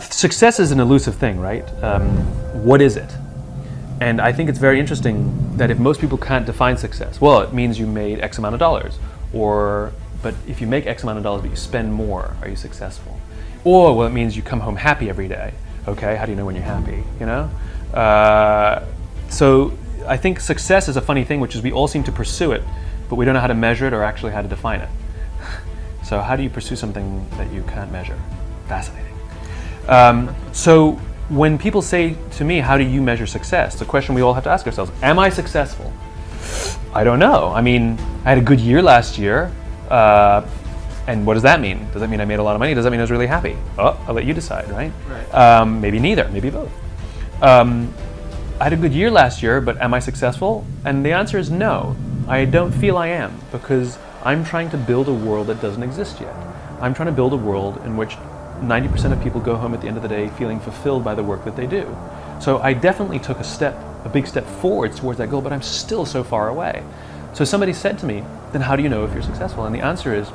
Success is an elusive thing, right? What is it? And I think it's very interesting that if most people can't define success, well, it means you made X amount of dollars. But if you make X amount of dollars but you spend more, are you successful? Or, well, it means you come home happy every day. Okay, how do you know when you're happy, you know? So I think success is a funny thing, which is we all seem to pursue it, but we don't know how to measure it or actually how to define it. So how do you pursue something that you can't measure? Fascinating. So when people say to me, how do you measure success? The question we all have to ask ourselves, am I successful? I don't know. I mean, I had a good year last year, and what does that mean? Does that mean I made a lot of money? Does that mean I was really happy? Oh, I'll let you decide, right? Maybe neither, maybe both. I had a good year last year, but am I successful? And the answer is no. I don't feel I am, because I'm trying to build a world that doesn't exist yet. I'm trying to build a world in which 90% of people go home at the end of the day feeling fulfilled by the work that they do. So I definitely took a big step forwards towards that goal, but I'm still so far away. So somebody said to me, then how do you know if you're successful? And the answer is,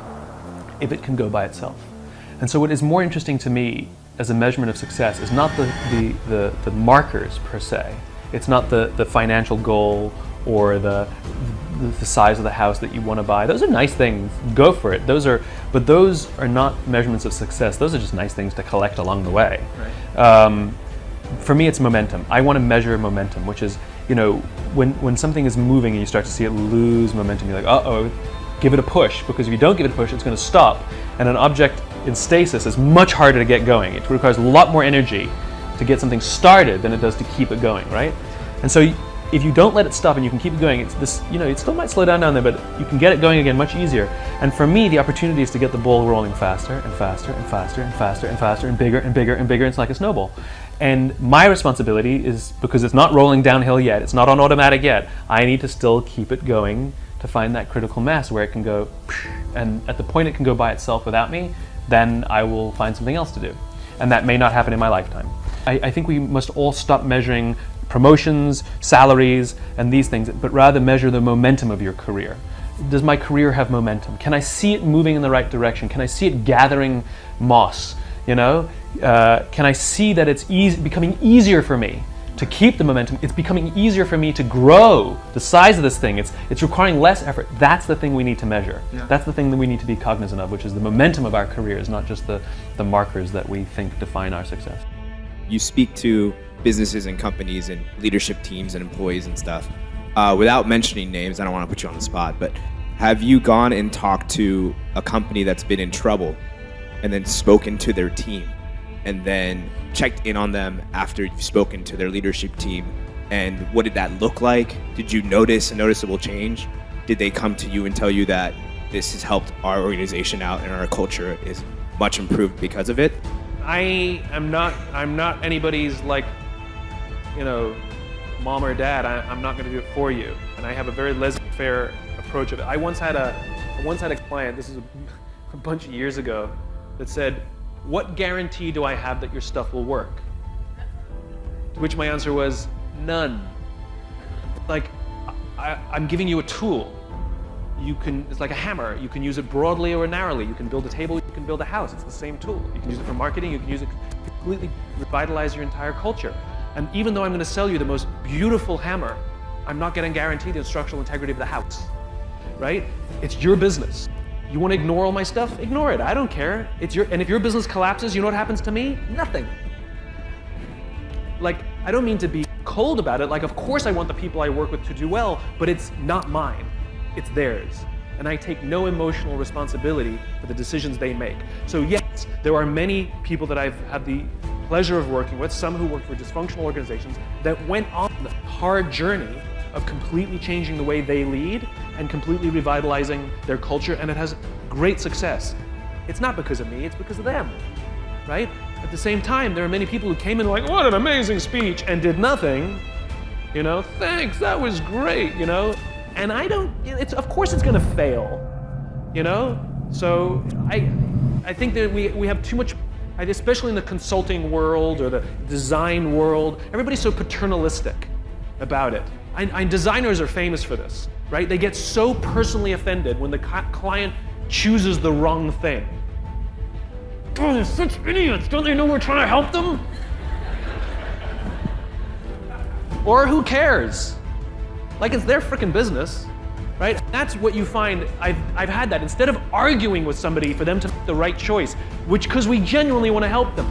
if it can go by itself. And so what is more interesting to me as a measurement of success is not the markers per se. It's not the financial goal or the size of the house that you want to buy. Those are nice things, go for it. But those are not measurements of success. Those are just nice things to collect along the way. Right. For me, it's momentum. I want to measure momentum, which is, you know, when something is moving and you start to see it lose momentum, you're like, uh-oh, give it a push, because if you don't give it a push, it's going to stop. And an object in stasis is much harder to get going. It requires a lot more energy to get something started than it does to keep it going, right? And so if you don't let it stop and you can keep it going, it's this, you know, it still might slow down there, but you can get it going again much easier. And for me, the opportunity is to get the ball rolling faster and faster and faster and faster and faster and bigger and bigger and bigger. It's like a snowball. And my responsibility is, because it's not rolling downhill yet, it's not on automatic yet, I need to still keep it going to find that critical mass where it can go, and at the point it can go by itself without me, then I will find something else to do. And that may not happen in my lifetime. I think we must all stop measuring promotions, salaries, and these things, but rather measure the momentum of your career. Does my career have momentum? Can I see it moving in the right direction? Can I see it gathering moss? You know, can I see that it's becoming easier for me to keep the momentum? It's becoming easier for me to grow the size of this thing. It's requiring less effort. That's the thing we need to measure. Yeah. That's the thing that we need to be cognizant of, which is the momentum of our careers, not just the markers that we think define our success. You speak to businesses and companies and leadership teams and employees and stuff. Without mentioning names, I don't want to put you on the spot, but have you gone and talked to a company that's been in trouble and then spoken to their team and then checked in on them after you've spoken to their leadership team? And what did that look like? Did you notice a noticeable change? Did they come to you and tell you that this has helped our organization out and our culture is much improved because of it? I'm not anybody's, like, you know, mom or dad. I'm not going to do it for you. And I have a very laissez-faire approach of it. I once had a client, this is a bunch of years ago, that said, what guarantee do I have that your stuff will work? To which my answer was, none. Like, I'm giving you a tool. It's like a hammer. You can use it broadly or narrowly. You can build a table, you can build a house. It's the same tool. You can use it for marketing, you can use it to completely revitalize your entire culture. And even though I'm going to sell you the most beautiful hammer, I'm not going to guarantee the instructional integrity of the house, right? It's your business. You want to ignore all my stuff? Ignore it. I don't care. And if your business collapses, you know what happens to me? Nothing. Like, I don't mean to be cold about it. Like, of course I want the people I work with to do well, but it's not mine. It's theirs. And I take no emotional responsibility for the decisions they make. So yes, there are many people that I've had the pleasure of working with, some who work for dysfunctional organizations, that went on the hard journey of completely changing the way they lead and completely revitalizing their culture, and it has great success. It's not because of me, it's because of them, right? At the same time, there are many people who came in like, what an amazing speech, and did nothing. You know, thanks, that was great, you know? And of course it's gonna fail, you know? So I think that we have too much, especially in the consulting world or the design world, everybody's so paternalistic about it. And designers are famous for this, right? They get so personally offended when the client chooses the wrong thing. oh, they're such idiots. Don't they know we're trying to help them? Or who cares? Like it's their freaking business, right? That's what you find. I've had that. Instead of arguing with somebody for them to make the right choice, because we genuinely want to help them,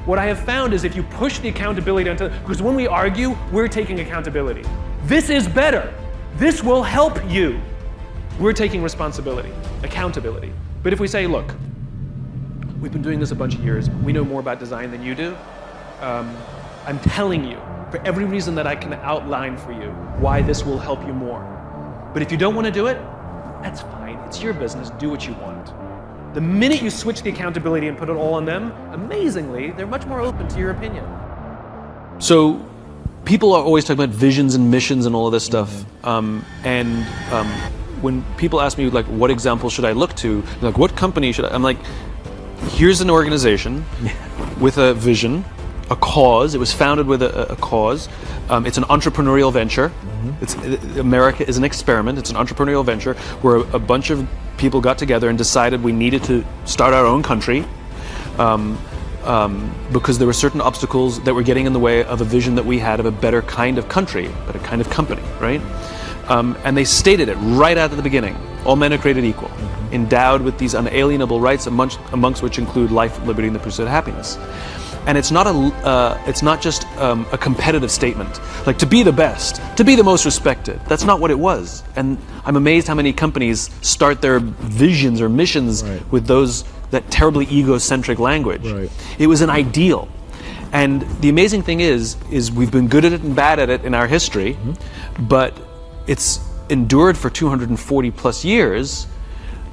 what I have found is if you push the accountability onto, because when we argue, we're taking accountability. This is better. This will help you. We're taking responsibility, accountability. But if we say, look, we've been doing this a bunch of years, we know more about design than you do, I'm telling you, for every reason that I can outline for you, why this will help you more. But if you don't want to do it, that's fine. It's your business. Do what you want. The minute you switch the accountability and put it all on them, amazingly, they're much more open to your opinion. So people are always talking about visions and missions and all of this stuff. When people ask me, like, what example should I look to? Like, what company should I? I'm like, here's an organization with a vision, a cause. It was founded with a cause. It's an entrepreneurial venture. America is an experiment. It's an entrepreneurial venture where a bunch of people got together and decided we needed to start our own country because there were certain obstacles that were getting in the way of a vision that we had of a better kind of country, better kind of company, right? And they stated it right out of the beginning. All men are created equal, endowed with these unalienable rights, amongst which include life, liberty, and the pursuit of happiness. And it's not just a competitive statement, like to be the best, to be the most respected. That's not what it was. And I'm amazed how many companies start their visions or missions with that terribly egocentric language. It was an ideal. And the amazing thing is we've been good at it and bad at it in our history, but it's endured for 240 plus years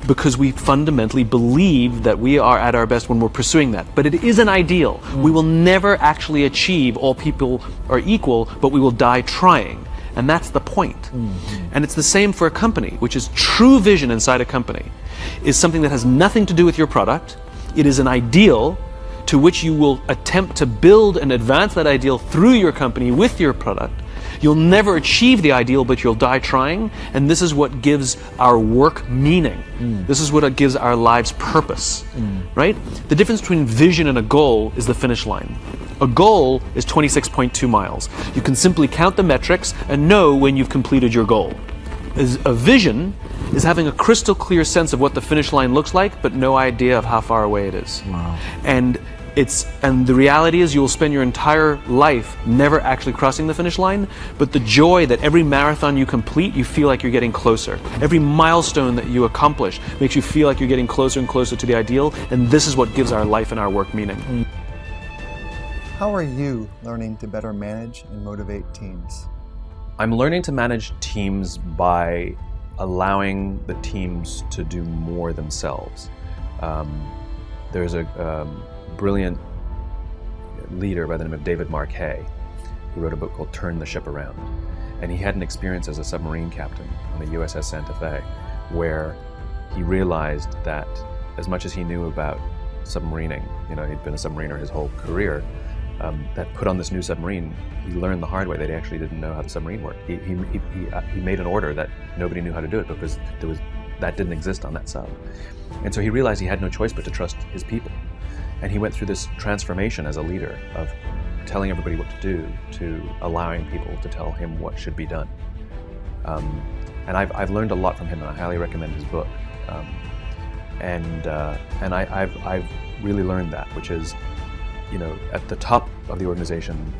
because we fundamentally believe that we are at our best when we're pursuing that. But it is an ideal. We will never actually achieve all people are equal, but we will die trying. And that's the point. And it's the same for a company, which is true vision inside a company, is something that has nothing to do with your product. It is an ideal to which you will attempt to build and advance that ideal through your company with your product. You'll never achieve the ideal, but you'll die trying, and this is what gives our work meaning. This is what gives our lives purpose, right? The difference between vision and a goal is the finish line. A goal is 26.2 miles. You can simply count the metrics and know when you've completed your goal. A vision is having a crystal clear sense of what the finish line looks like, but no idea of how far away it is. Wow. And the reality is you will spend your entire life never actually crossing the finish line, but the joy that every marathon you complete, you feel like you're getting closer. Every milestone that you accomplish makes you feel like you're getting closer and closer to the ideal, and this is what gives our life and our work meaning. How are you learning to better manage and motivate teams? I'm learning to manage teams by allowing the teams to do more themselves. There's a brilliant leader by the name of David Marquet, who wrote a book called Turn the Ship Around. And he had an experience as a submarine captain on the USS Santa Fe, where he realized that as much as he knew about submarining, he'd been a submariner his whole career, that put on this new submarine, he learned the hard way that he actually didn't know how the submarine worked. He made an order that nobody knew how to do it because that didn't exist on that sub. And so he realized he had no choice but to trust his people. And he went through this transformation as a leader of telling everybody what to do to allowing people to tell him what should be done. And I've learned a lot from him, and I highly recommend his book. And I've really learned that, which is, at the top of the organization,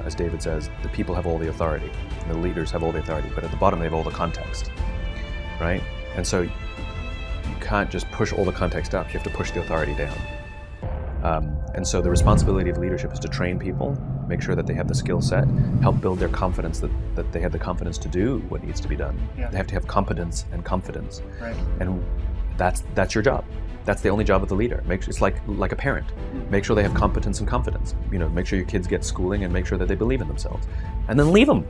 as David says, the people have all the authority, and the leaders have all the authority, but at the bottom they have all the context, right? And so you can't just push all the context up, you have to push the authority down. And so the responsibility of leadership is to train people, make sure that they have the skill set, help build their confidence that they have the confidence to do what needs to be done. Yeah. They have to have competence and confidence. Right. And that's your job. That's the only job of the leader. It's like a parent. Make sure they have competence and confidence. Make sure your kids get schooling and make sure that they believe in themselves. And then leave them,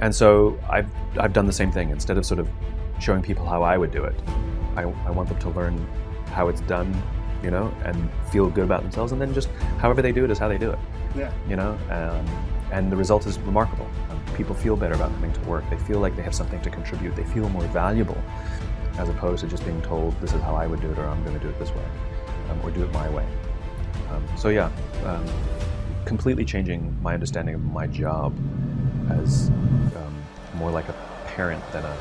And so I've done the same thing. Instead of sort of showing people how I would do it, I want them to learn how it's done, and feel good about themselves, and then just however they do it is how they do it. Yeah. And the result is remarkable. People feel better about coming to work. They feel like they have something to contribute. They feel more valuable, as opposed to just being told, this is how I would do it, or I'm going to do it this way. or do it my way. So yeah, completely changing my understanding of my job as more like a parent than a